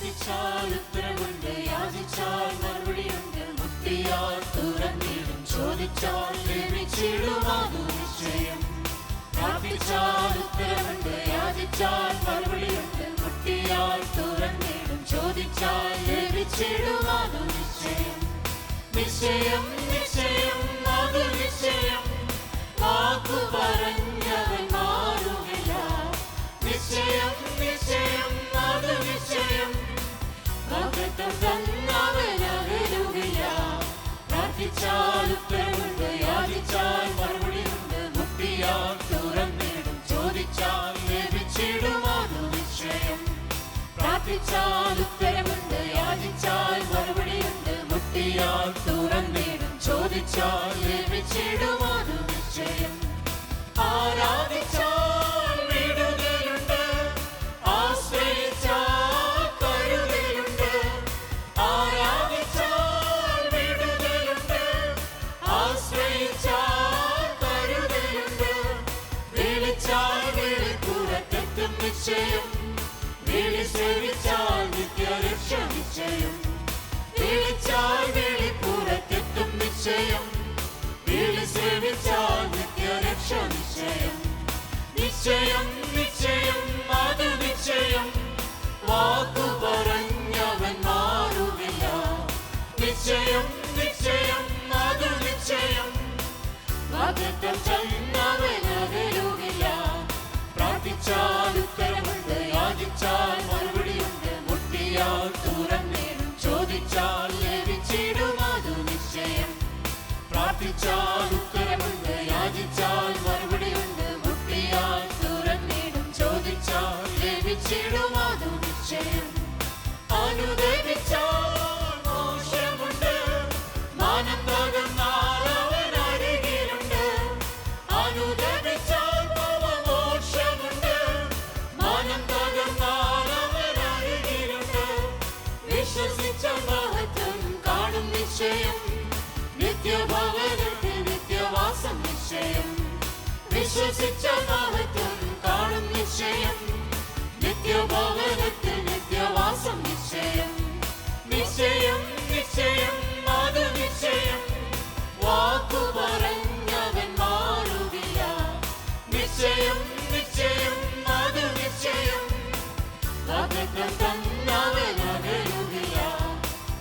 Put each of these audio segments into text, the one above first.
പ്രാർത്ഥിച്ചാൽ ഉത്തരമുണ്ട്, യാചിച്ചാൽ മറുപടിയുണ്ട്, മുട്ടിയാൽ തുറന്നിടും, ചോദിച്ചാൽ ലഭിച്ചിടും അതു നിശ്ചയം. പ്രാർത്ഥിച്ചാൽ ഉത്തരമുണ്ട്, യാചിച്ചാൽ മറുപടിയുണ്ട്, മുട്ടിയാൽ തുറന്നിടും, ചോദിച്ചാൽ ലഭിച്ചിടും അതു നിശ്ചയം. നിശ്ചയം നിശ്ചയം അതു നിശ്ചയം, വാക്കു പറഞ്ഞവൻ മാറുകയില്ല. നിശ്ചയം നിശ്ചയം അതു നിശ്ചയം, വാഗ്ദത്തം തന്നവൻ അകലുകയില്ല. പ്രാർത്ഥിച്ചാൽ ഉത്തരമുണ്ട്, യാചിച്ചാൽ മറുപടിയുണ്ട്, മുട്ടിയാൽ തുറന്നിടും, ചോദിച്ചാൽ ലഭിച്ചിടും അതു നിശ്ചയം. പ്രാർത്ഥിച്ചാൽ ഉത്തരമുണ്ട്, യാചിച്ചാൽ മറുപടിയുണ്ട്, മുട്ടിയാൽ തുറന്നിടും, ചോദിച്ചാൽ ലഭിച്ചിടും അതു നിശ്ചയം. ആരാധിച്ചാൽ വിടുതലുണ്ട്, ആശ്രയിച്ചാൽ കരുതലുണ്ട്. ആരാധിച്ചാൽ വിടുതലുണ്ട്, ആശ്രയിച്ചാൽ കരുതലുണ്ട്. വിളിച്ചാൽ വിളിപ്പുറത്തെത്തും നിശ്ചയം, വിളി സേവിച്ചാൽ നിത്യരക്ഷ നിശ്ചയം. വിളിച്ചാൽ വിളിപ്പുറത്തെത്തും നിശ്ചയം, വിളി സേവിച്ചാൽ നിത്യരക്ഷ നിശ്ചയം. നിശ്ചയം നിശ്ചയം അതു നിശ്ചയം, വാക്കു പറഞ്ഞവൻ മാറുകയില്ല. നിശ്ചയം നിശ്ചയം അതു നിശ്ചയം, വാഗ്ദത്തം തന്നവൻ അകലുകയില്ല. പ്രാർത്ഥിച്ചാൽ ഉത്തരമുണ്ട്, യാചിച്ചാൽ മറുപടിയുണ്ട്, മുട്ടിയാൽ തുറന്നിടും, ചോദിച്ചാൽ ലഭിച്ചിടും അതു നിശ്ചയം. പ്രാർത്ഥിച്ചാൽ ഉത്തരമുണ്ട്, യാചിച്ചാൽ മറുപടിയുണ്ട്, മുട്ടിയാൽ തുറന്നിടും, ചോദിച്ചാൽ ലഭിച്ചിടും അതു നിശ്ചയം. അനുദപിച്ചാൽ മോക്ഷമുണ്ട്, മാനം തകർന്നാൽ അവൻ അരികിലുണ്ട്. അനുദപിച്ചാൽ മോക്ഷമുണ്ട്, മാനം തകർന്നാൽ അവൻ അരികിലുണ്ട്. വിശ്വസിച്ച മഹത്വം കാണും നിശ്ചയം, നിത്യഭവനത്തിൽ നിത്യവാസം നിശ്ചയം. വിശ്വസിച്ച മഹത്വം കാണും നിശ്ചയം, നിത്യഭവനത്തിൽ നിത്യവാസം നിശ്ചയം. നിശ്ചയം നിശ്ചയം അതു നിശ്ചയം, വാക്കു പറഞ്ഞവൻ മാറുകയില്ല. നിശ്ചയം നിശ്ചയം അതു നിശ്ചയം, വാഗ്ദത്തം തന്നവൻ അകലുകയില്ല.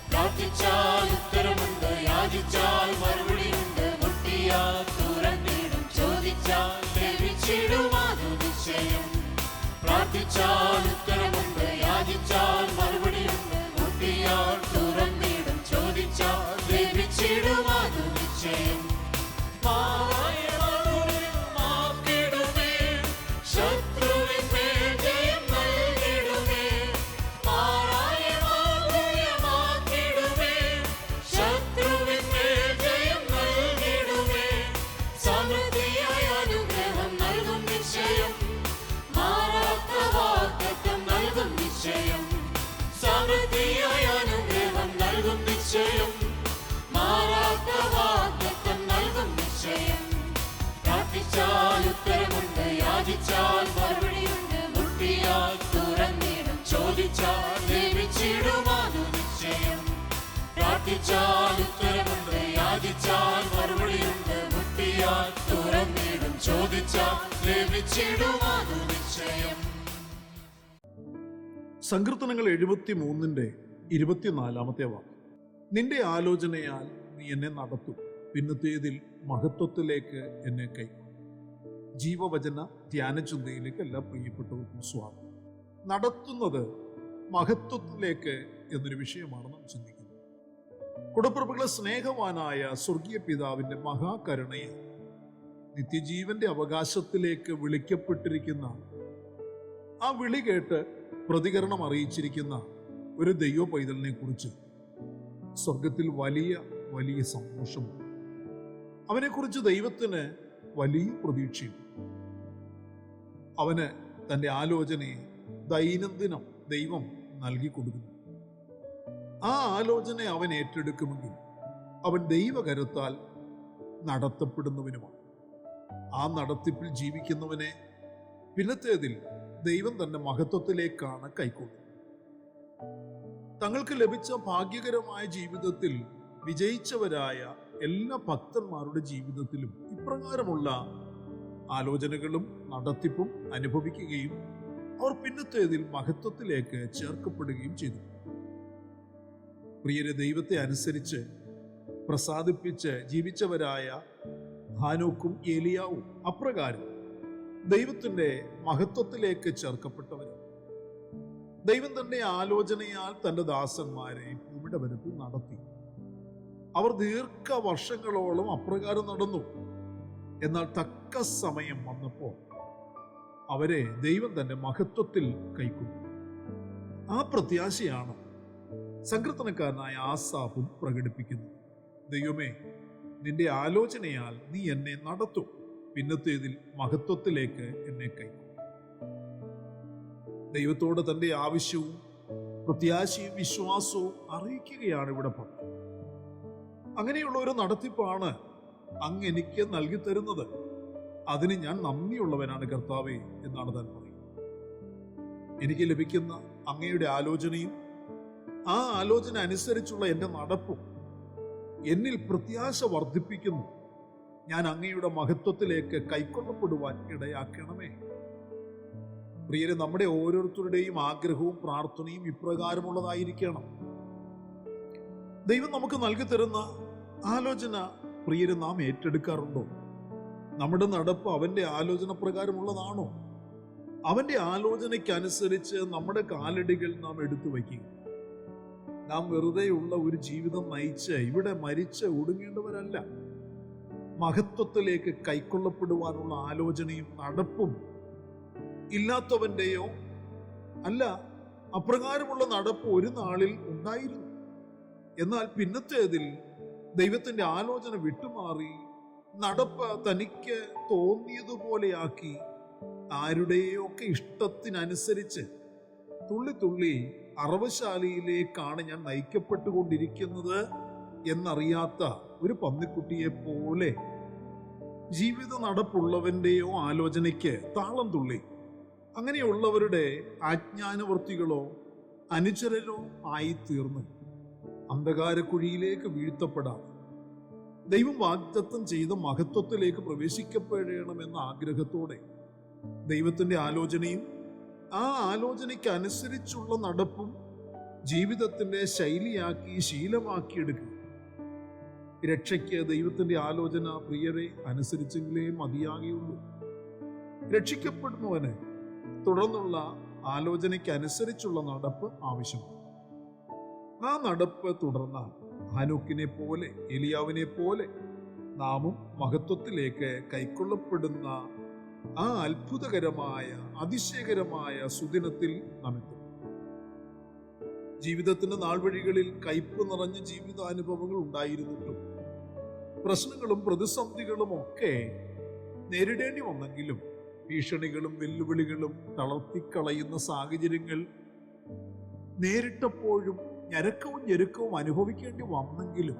പ്രാർത്ഥിച്ചാൽ ഉത്തരമുണ്ട്, യാചിച്ചാൽ മറുപടിയുണ്ട്, മുട്ടിയാൽ തുറന്നിടും, ചോദിച്ചാൽ ലഭിച്ചിടും അതു നിശ്ചയം. പ്രാർത്ഥിച്ചാൽ ഉത്തരമുണ്ട്, യാചിച്ചാൽ മറുപടിയുണ്ട്, മുട്ടിയാൽ തുറന്നിടും, ചോദിച്ചാൽ ലഭിച്ചിടും അതു നിശ്ചയം. മാക്കിടുമേ, ശത്രുവിന്മേൽ ജയം നൽകിടുമേ. മാക്കിടുമേ, ശത്രുവിന്മേൽ ജയം നൽകിടുമേ. സമൃദ്ധിയായ അനുഗ്രഹം നൽകും നിശ്ചയം, മാറാത്ത വാഗ്ദത്തം നൽകും നിശ്ചയം. സമൃദ്ധിയായ അനുഗ്രഹം നൽകും നിശ്ചയം, മാറാത്ത വാഗ്ദത്തം നൽകും നിശ്ചയം. പ്രാർത്ഥിച്ചാൽ ഉത്തരമുണ്ട്, യാചിച്ചാൽ മറുപടിയുണ്ട്, മുട്ടിയാൽ തുറന്നിടും, ചോദിച്ചാൽ ലഭിച്ചിടും അതു നിശ്ചയം. പ്രാർത്ഥിച്ചാൽ ഉത്തരമുണ്ട്, യാചിച്ചാൽ മറുപടിയുണ്ട്, മുട്ടിയാൽ തുറന്നിടും, ചോദിച്ചാൽ ലഭിച്ചിടും അതു നിശ്ചയം. സങ്കീർത്തനങ്ങൾ 73-24 വാക്യം. നിന്റെ ആലോചനയാൽ നീ എന്നെ നടത്തും, പിന്നത്തേതിൽ മഹത്വത്തിലേക്ക് എന്നെ കൈക്കൊള്ളും. ജീവവചന ധ്യാന ചിന്തയിലേക്ക് എല്ലാ പ്രിയപ്പെട്ടവർക്കും സ്വാഗതം. നടത്തുന്നത് മഹത്വത്തിലേക്ക് എന്നൊരു വിഷയമാണ് നാം ചിന്തിക്കുന്നത്. കുടപ്പിറപ്പുകളെ സ്നേഹവാനായ സ്വർഗീയ പിതാവിന്റെ മഹാകരുണയെ നിത്യജീവന്റെ അവകാശത്തിലേക്ക് വിളിക്കപ്പെട്ടിരിക്കുന്ന, ആ വിളി കേട്ട് പ്രതികരണം അറിയിച്ചിരിക്കുന്ന ഒരു ദൈവ പൈതലിനെ കുറിച്ച് സ്വർഗത്തിൽ വലിയ വലിയ സന്തോഷമുണ്ട്. അവനെക്കുറിച്ച് ദൈവത്തിന് വലിയ പ്രതീക്ഷയുണ്ട്. അവന് തൻ്റെ ആലോചനയെ ദൈനംദിനം ദൈവം നൽകി കൊടുക്കുന്നു. ആ ആലോചന അവൻ ഏറ്റെടുക്കുമെങ്കിൽ അവൻ ദൈവകരത്താൽ നടത്തപ്പെടുന്നവനുമാണ്. ആ നടത്തിപ്പിൽ ജീവിക്കുന്നവനെ പിന്നത്തേതിൽ ദൈവം തന്റെ മഹത്വത്തിലേക്കാണ് കൈക്കൊള്ളുന്നത്. തങ്ങൾക്ക് ലഭിച്ച ഭാഗ്യകരമായ ജീവിതത്തിൽ വിജയിച്ചവരായ എല്ലാ ഭക്തന്മാരുടെ ജീവിതത്തിലും ഇപ്രകാരമുള്ള ആലോചനകളും നടത്തിപ്പും അനുഭവിക്കുകയും അവർ പിന്നത്തേതിൽ മഹത്വത്തിലേക്ക് ചേർക്കപ്പെടുകയും ചെയ്തു. പ്രിയരെ, ദൈവത്തെ അനുസരിച്ച് പ്രസാദിപ്പിച്ച് ജീവിച്ചവരായ ഹാനോക്കും ഏലിയാവും അപ്രകാരം ദൈവത്തിന്റെ മഹത്വത്തിലേക്ക് ചേർക്കപ്പെട്ടവരും. ദൈവം തന്റെ ആലോചനയാൽ തന്റെ ദാസന്മാരെ ഭൂമിയുടെ വരപ്പിൽ നടത്തി. അവർ ദീർഘവർഷങ്ങളോളം അപ്രകാരം നടന്നു. എന്നാൽ തക്ക സമയം വന്നപ്പോൾ അവരെ ദൈവം തന്റെ മഹത്വത്തിൽ കൈക്കൊണ്ടു. ആ പ്രത്യാശയാണ് സങ്കീർത്തനക്കാരനായ ആസാഫും പ്രകടിപ്പിക്കുന്നത്. ദൈവമേ, നിന്റെ ആലോചനയാൽ നീ എന്നെ നടത്തും, പിന്നത്തേതിൽ മഹത്വത്തിലേക്ക് എന്നെ കൈക്കൊണ്ടു. ദൈവത്തോട് തന്റെ ആവശ്യവും പ്രത്യാശയും വിശ്വാസവും അറിയിക്കുകയാണ് ഇവിടെ പറഞ്ഞത്. അങ്ങനെയുള്ള ഒരു നടത്തിപ്പാണ് അങ്ങ് എനിക്ക് നൽകി തരുന്നത്. അതിന് ഞാൻ നന്ദിയുള്ളവനാണ് കർത്താവേ എന്നാണ് താൻ പറയുന്നത്. എനിക്ക് ലഭിക്കുന്ന അങ്ങയുടെ ആലോചനയും ആ ആലോചന അനുസരിച്ചുള്ള എൻ്റെ നടപ്പും എന്നിൽ പ്രത്യാശ വർദ്ധിപ്പിക്കുന്നു. ഞാൻ അങ്ങയുടെ മഹത്വത്തിലേക്ക് കൈക്കൊള്ളപ്പെടുവാൻ ഇടയാക്കണമേ. പ്രിയരെ, നമ്മുടെ ഓരോരുത്തരുടെയും ആഗ്രഹവും പ്രാർത്ഥനയും ഇപ്രകാരമുള്ളതായിരിക്കണം. ദൈവം നമുക്ക് നൽകി തരുന്ന ആലോചന പ്രിയരെ നാം ഏറ്റെടുക്കാറുണ്ടോ? നമ്മുടെ നടപ്പ് അവന്റെ ആലോചന പ്രകാരമുള്ളതാണോ? അവന്റെ ആലോചനയ്ക്കനുസരിച്ച് നമ്മുടെ കാലടികൾ നാം എടുത്തു വയ്ക്കുക. നാം വെറുതെയുള്ള ഒരു ജീവിതം നയിച്ച് ഇവിടെ മരിച്ച് ഒടുങ്ങേണ്ടവരല്ല. മഹത്വത്തിലേക്ക് കൈക്കൊള്ളപ്പെടുവാനുള്ള ആലോചനയും നടപ്പും ഇല്ലാത്തവന്റെയോ അല്ല. അപ്രകാരമുള്ള നടപ്പ് ഒരു നാളിൽ ഉണ്ടായിരുന്നു. എന്നാൽ പിന്നത്തേതിൽ ദൈവത്തിന്റെ ആലോചന വിട്ടുമാറി നടപ്പ് തനിക്ക് തോന്നിയതുപോലെയാക്കി ആരുടെയൊക്കെ ഇഷ്ടത്തിനനുസരിച്ച് തുള്ളി തുള്ളി അറവശാലയിലേക്കാണ് ഞാൻ നയിക്കപ്പെട്ടുകൊണ്ടിരിക്കുന്നത് എന്നറിയാത്ത ഒരു പന്നിക്കുട്ടിയെ പോലെ ജീവിത നടപ്പുള്ളവന്റെയോ ആലോചനയ്ക്ക് താളം തുള്ളി അങ്ങനെയുള്ളവരുടെ ആജ്ഞാനവർത്തികളോ അനുചരരോ ആയിത്തീർന്ന് അന്ധകാരക്കുഴിയിലേക്ക് വീഴ്ത്തപ്പെടാം. ദൈവം വാഗ്ദത്തം ചെയ്ത മഹത്വത്തിലേക്ക് പ്രവേശിക്കപ്പെടണമെന്ന ആഗ്രഹത്തോടെ ദൈവത്തിന്റെ ആലോചനയും ആ ആലോചനയ്ക്ക് അനുസരിച്ചുള്ള നടപ്പും ജീവിതത്തിന്റെ ശൈലിയാക്കി ശീലമാക്കിയെടുക്കുക. രക്ഷയ്ക്ക് ദൈവത്തിന്റെ ആലോചന പ്രിയരെ അനുസരിച്ചെങ്കിലേ മതിയാകുകയുള്ളൂ. രക്ഷിക്കപ്പെടുന്നവന് തുടർന്നുള്ള ആലോചനയ്ക്ക് അനുസരിച്ചുള്ള നടപ്പ് ആവശ്യമാണ്. ആ നടപ്പ് തുടർന്നാൽ ഹാനോക്കിനെ പോലെ എലിയാവിനെ പോലെ നാമും മഹത്വത്തിലേക്ക് കൈക്കൊള്ളപ്പെടുന്ന ആ അത്ഭുതകരമായ അതിശയകരമായ സുദിനത്തിൽ നാം എത്തും. ജീവിതത്തിന്റെ നാൾവഴികളിൽ കയ്പ് നിറഞ്ഞ ജീവിതാനുഭവങ്ങൾ ഉണ്ടായിരുന്നിട്ടും പ്രശ്നങ്ങളും പ്രതിസന്ധികളും ഒക്കെ നേരിടേണ്ടി വന്നെങ്കിലും ഭീഷണികളും വെല്ലുവിളികളും തളർത്തിക്കളയുന്ന സാഹചര്യങ്ങൾ നേരിട്ടപ്പോഴും ഞരക്കവും ഞെരുക്കവും അനുഭവിക്കേണ്ടി വന്നെങ്കിലും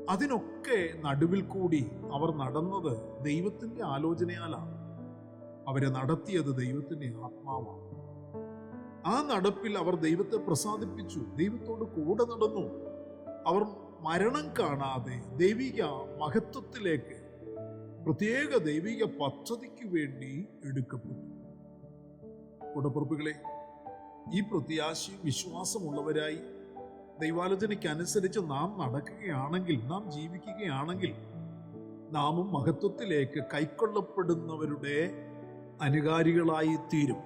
അതിനൊക്കെ നടുവിൽ കൂടി അവർ നടന്നത് ദൈവത്തിന്റെ ആലോചനയാലാണ്. അവരെ നടത്തിയത് ദൈവത്തിന്റെ ആത്മാവാണ്. ആ നടപ്പിൽ അവർ ദൈവത്തെ പ്രസാദിപ്പിച്ചു, ദൈവത്തോട് കൂടെ നടന്നു. അവർ മരണം കാണാതെ ദൈവിക മഹത്വത്തിലേക്ക്, പ്രത്യേക ദൈവിക പദ്ധതിക്ക് വേണ്ടി എടുക്കപ്പെട്ടു. കൂടപ്പുറപ്പുകളെ, ഈ പ്രത്യാശയും വിശ്വാസമുള്ളവരായി ദൈവാലോചനയ്ക്കനുസരിച്ച് നാം നടക്കുകയാണെങ്കിൽ, നാം ജീവിക്കുകയാണെങ്കിൽ, നാമും മഹത്വത്തിലേക്ക് കൈക്കൊള്ളപ്പെടുന്നവരുടെ അനുകാരികളായി തീരും.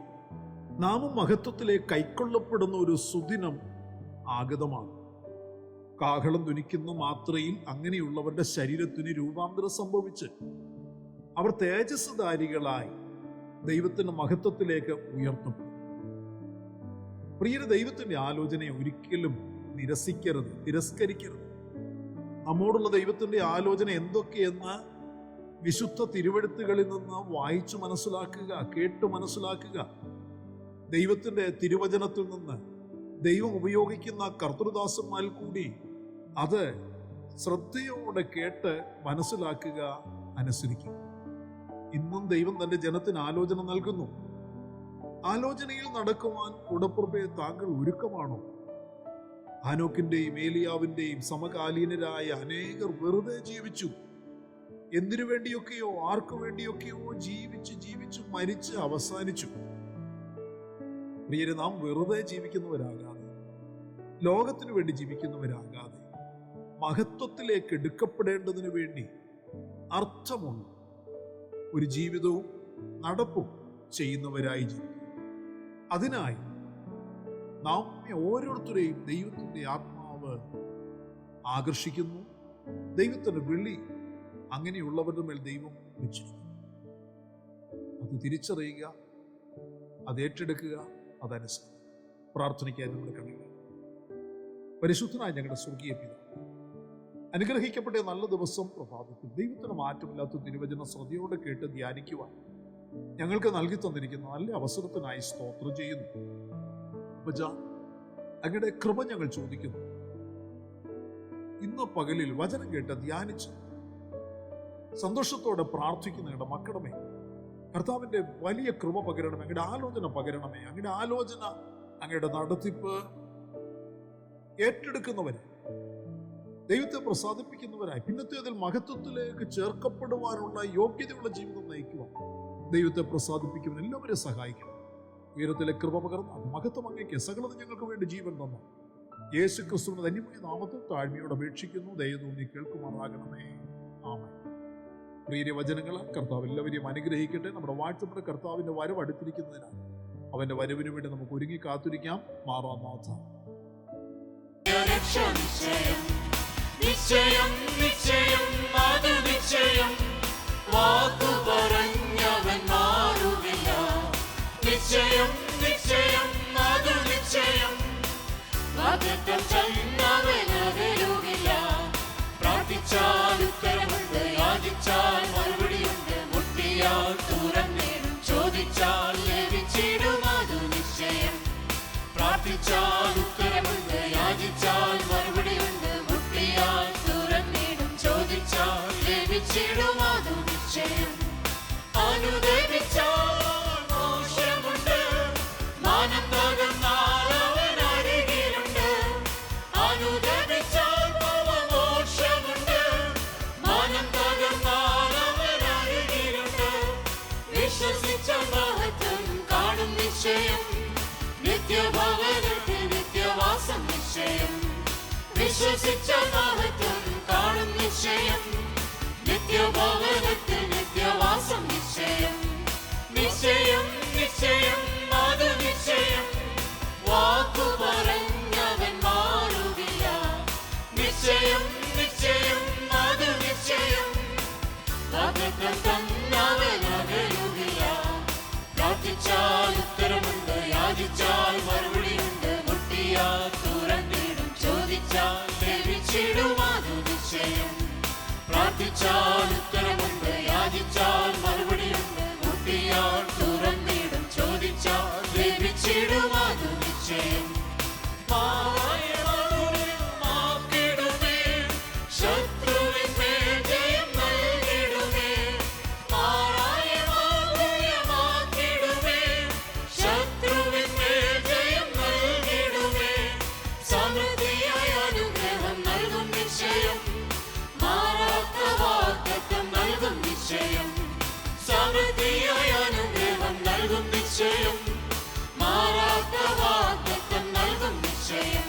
നാമും മഹത്വത്തിലേക്ക് കൈക്കൊള്ളപ്പെടുന്ന ഒരു സുദിനം ആഗതമാണ്. കാഹളം ധ്വനിക്കുന്ന മാത്രയിൽ അങ്ങനെയുള്ളവരുടെ ശരീരത്തിന് രൂപാന്തരം സംഭവിച്ച് അവർ തേജസ്സുധാരികളായി ദൈവത്തിന്റെ മഹത്വത്തിലേക്ക് ഉയർത്തപ്പെടും. പ്രിയരെ, ദൈവത്തിന്റെ ആലോചനയെ ഒരിക്കലും നിരസിക്കരുത്, തിരസ്കരിക്കരുത്. നമ്മോടുള്ള ദൈവത്തിന്റെ ആലോചന എന്തൊക്കെയെന്ന് വിശുദ്ധ തിരുവെഴുത്തുകളിൽ നിന്ന് വായിച്ചു മനസ്സിലാക്കുക, കേട്ടു മനസ്സിലാക്കുക. ദൈവത്തിന്റെ തിരുവചനത്തിൽ നിന്ന് ദൈവം ഉപയോഗിക്കുന്ന കർത്തൃദാസന്മാരിൽ കൂടി അത് ശ്രദ്ധയോടെ കേട്ട് മനസ്സിലാക്കുക, അനുസരിക്കുക. ഇന്നും ദൈവം തന്റെ ജനത്തിന് ആലോചന നൽകുന്നു. ആലോചനയിൽ നടക്കുവാൻ കൂടപ്പുറപ്പെ താങ്കൾ ഒരുക്കമാണോ? ഹാനോക്കിന്റെയും ഏലിയാവിന്റെയും സമകാലീനരായ അനേകർ വെറുതെ ജീവിച്ചു. എന്തിനു വേണ്ടിയൊക്കെയോ ആർക്കു വേണ്ടിയൊക്കെയോ ജീവിച്ചു മരിച്ച് അവസാനിച്ചു. പ്രിയരെ, നാം വെറുതെ ജീവിക്കുന്നവരാകാതെ, ലോകത്തിനു വേണ്ടി ജീവിക്കുന്നവരാകാതെ, മഹത്വത്തിലേക്ക് എടുക്കപ്പെടേണ്ടതിനു വേണ്ടി അർത്ഥമുള്ള ഒരു ജീവിതവും നടപ്പും ചെയ്യുന്നവരായി ജീവിക്കും. അതിനായി നാം ഓരോരുത്തരെയും ദൈവത്തിന്റെ ആത്മാവ് ആകർഷിക്കുന്നു. ദൈവത്തിന്റെ വിളി അങ്ങനെയുള്ളവരുടെ മേൽ ദൈവം വെച്ചിരിക്കുന്നു. അത് തിരിച്ചറിയുക, അത് ഏറ്റെടുക്കുക, അതനുസരിച്ച് പ്രാർത്ഥനയ്ക്കായി നമ്മൾ കഴിയുക. പരിശുദ്ധനായ ഞങ്ങളുടെ സ്വർഗീയ പിതാവേ, അനുഗ്രഹിക്കപ്പെട്ട നല്ല ദിവസം പ്രഭാതത്തിൽ ദൈവത്തിന് മാറ്റമില്ലാത്ത തിരുവചന ശ്രദ്ധയോടെ കേട്ട് ധ്യാനിക്കുവാൻ ഞങ്ങൾക്ക് നൽകി തന്നിരിക്കുന്ന നല്ല അവസരത്തിനായി സ്തോത്രം ചെയ്യുന്നു. അങ്ങയുടെ കൃപ ഞങ്ങൾ ചോദിക്കുന്നു. ഇന്ന് പകലിൽ വചനം കേട്ട് ധ്യാനിച്ച് സന്തോഷത്തോടെ പ്രാർത്ഥിക്കുന്ന ഞങ്ങളുടെ മക്കളുമേ, കർത്താവിന്റെ വലിയ കൃപ പകരണമേ, അങ്ങയുടെ ആലോചന പകരണമേ. അങ്ങയുടെ ആലോചന, അങ്ങയുടെ നടത്തിപ്പ് ഏറ്റെടുക്കുന്നവരെ, ദൈവത്തെ പ്രസാദിപ്പിക്കുന്നവരായി പിന്നത്തേതിൽ മഹത്വത്തിലേക്ക് ചേർക്കപ്പെടുവാനുള്ള യോഗ്യതയുള്ള ജീവിതം നയിക്കുവാൻ ദൈവത്തെ പ്രസാദിപ്പിക്കുവാൻ എല്ലാവരെയും സഹായിക്കണം. ഉയരത്തിലെ കൃപ പകർന്ന മഹത്വം അങ്ങേക്ക് സകലത ഞങ്ങൾക്ക് വേണ്ടി ജീവൻ തന്നു യേശു ക്രിസ്തുവിന്റെ ധന്യമായ നാമത്തിൽ താഴ്മയോട് അപേക്ഷിക്കുന്നു. ദയ തോന്നി കേൾക്കുമാറാകണമേ. ആമേൻ. പ്രിയ വചനങ്ങളാൽ കർത്താവ് എല്ലാവരെയും അനുഗ്രഹിക്കട്ടെ. നമ്മുടെ വാഴ്ത്തപ്പെട്ട കർത്താവിന്റെ വരവ് അടുത്തിരിക്കുന്നതിനാൽ അവന്റെ വരവിനു വേണ്ടി നമുക്ക് ഒരുങ്ങി കാത്തിരിക്കാം. മാറാനാഥ. നിശ്ചയം നിശ്ചയം അത് നിശ്ചയം, വാക്കു പറഞ്ഞവൻ മാറുകില്ല. നിശ്ചയം നിശ്ചയം അത് നിശ്ചയം, വാഗ്ദത്തം ചെയ്യുന്നവൻ അകലുകില്ല. പ്രാർത്ഥിച്ചാൽ ഉത്തരമുണ്ട്, യാചിച്ചാൽ മറുപടിയുണ്ട്, മുട്ടിയാൽ തുറന്നിടും, ചോദിച്ചാൽ ലഭിച്ചിടും. അത് നിശ്ചയം. പ്രാർത്ഥിച്ചാൽ ഉത്തരമുണ്ട്, യാചിച്ചാൽ മറുപടിയുണ്ട്, മുട്ടിയാൽ തുറന്നിടും, ചോദിച്ചാൽ ലഭിച്ചിടും. അത് നിശ്ചയം. അനുദപിച്ചാൽ മോക്ഷമുണ്ട്, മാനം തകർന്നാൽ അവൻ അരികിലുണ്ട്. അനുദപിച്ചാൽ മോക്ഷമുണ്ട്, മാനം തകർന്നാൽ അവൻ അരികിലുണ്ട്. വിശ്വസിച്ച മഹത്വം കാണും നിശ്ചയം, നിത്യഭവനത്തിൽ നിത്യവാസം നിശ്ചയം. വിശ്വസിച്ച മഹത്വം കാണും നിശ്ചയം, നിത്യഭവനത്തിൽ നിത്യവാസം നിശ്ചയം. നിശ്ചയം നിശ്ചയം അത് നിശ്ചയം, വാക്കു പറഞ്ഞവൻ മാറുകില്ല. നിശ്ചയം നിശ്ചയം അത് നിശ്ചയം, വാഗ്ദത്തം തന്നവൻ അകലുകില്ല. പ്രാർത്ഥിച്ചാൽ ഉത്തരമുണ്ട്, യാചിച്ചാൽ മറുപടിയുണ്ട്, മുട്ടിയാൽ തുറന്നിടും, ചോദിച്ചാൽ ലഭിച്ചിടും. അത് നിശ്ചയം. പ്രാർത്ഥിച്ചാൽ ഉത്തരമുണ്ട്, യാചിച്ചാൽ മറുപടിയുണ്ട്, മുട്ടിയാൽ തുറന്നിടും, ചോദിച്ചാൽ ലഭിച്ചിടും. അത് നിശ്ചയം. മാക്കിടുമേ, ശത്രുവിന്മേൽ ജയം നൽകിടുമേ. മാക്കിടുമേ, ശത്രുവിന്മേൽ ജയം നൽകിടുമേ. സമൃദ്ധിയായ അനുഗ്രഹം നൽകും നിശ്ചയം, മാറാത്ത വാഗ്ദത്തം നൽകും നിശ്ചയം. സമൃദ്ധിയായ അനുഗ്രഹം നൽകും നിശ്ചയം, മാറാത്ത വാഗ്ദത്തം നൽകും നിശ്ചയം.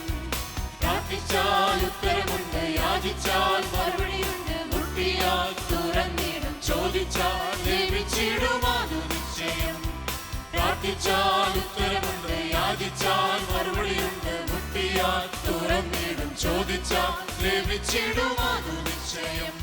പ്രാർത്ഥിച്ചാൽ ഉത്തരമുണ്ട്, യാചിച്ചാൽ മറുപടിയുണ്ട്, മുട്ടിയാൽ തുറന്നിടും, ചോദിച്ചാൽ ലഭിച്ചിടും. അത് നിശ്ചയം. പ്രാർത്ഥിച്ചാൽ ഉത്തരമുണ്ട്, യാചിച്ചാൽ മറുപടിയുണ്ട്, മുട്ടിയാൽ തുറന്നിടും, ചോദിച്ചാൽ ലഭിച്ചിടും. അത് നിശ്ചയം.